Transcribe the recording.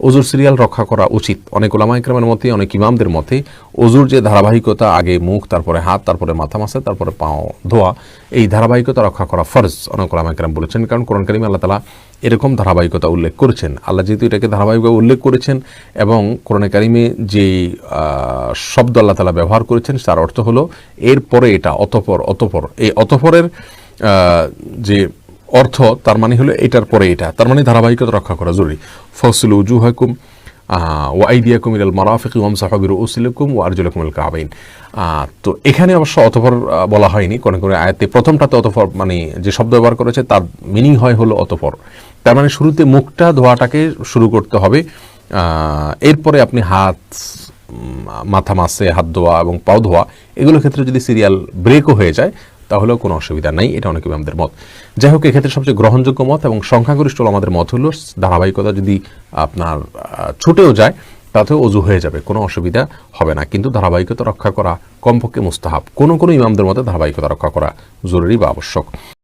অজুর সিরিয়াল রক্ষা করা উচিত। অনেক ওলামা ইকরামের মতে, অনেক ইমামদের মতে অজুর যে ধারাবাহিকতা, আগে মুখ, তারপরে হাত, তারপরে মাথা মাসে, তারপরে পাও ধোয়া, এই ধারাবাহিকতা রক্ষা করা ফরজ, অনেক ওলামা ইকরাম বলেছেন। কারণ কোরআন কারিমে আল্লাহ তাআলা এরকম ধারাবাহিকতা উল্লেখ করেছেন। আল্লাহ যেহেতু এটাকে ধারাবাহিকভাবে উল্লেখ করেছেন এবং কোরআন কারিমে যে শব্দ আল্লাহ তাআলা ব্যবহার করেছেন তার অর্থ হলো এরপরে এটা, অতঃপর এই অতঃপরের যে অর্থ, তার মানে হলো এটার পরে এটা, তার মানে ধারাবাহিকতা রক্ষা করা জরুরি। ফসলু উজুহাকুম ওয়া আইদিয়াকুম ইলাল মারাফিক ওয়ামসাহু বিরুউসিকুম ওয়া আরজুলাকুম ইলাল কাবাইন। তো এখানে অবশ্য অতঃপর বলা হয়নি, কোন কোন আয়াতে প্রথমটাতে অতঃপর মানে যে শব্দ ব্যবহার করেছে তার মিনিং হয় হলো অতঃপর। তার মানে শুরুতে মুখটা ধোয়াটাকে শুরু করতে হবে, এরপরে আপনি হাত, মাথা মাসে হাত ধোয়া এবং পাও ধোয়া, এগুলোর ক্ষেত্রে যদি সিরিয়াল ব্রেকও হয়ে যায় তাহলেও কোনো অসুবিধা নেই। এটা অনেক ইমামদের মত। যাই হোক, এক্ষেত্রে সবচেয়ে গ্রহণযোগ্য মত এবং সংখ্যাগরিষ্ঠ আমাদের মত হলো ধারাবাহিকতা যদি আপনার ছুটেও যায় তাতেও অজু হয়ে যাবে, কোনো অসুবিধা হবে না। কিন্তু ধারাবাহিকতা রক্ষা করা কমপক্ষে মুস্তাহাব। কোনো কোনো ইমামদের মতে ধারাবাহিকতা রক্ষা করা জরুরি বা আবশ্যক।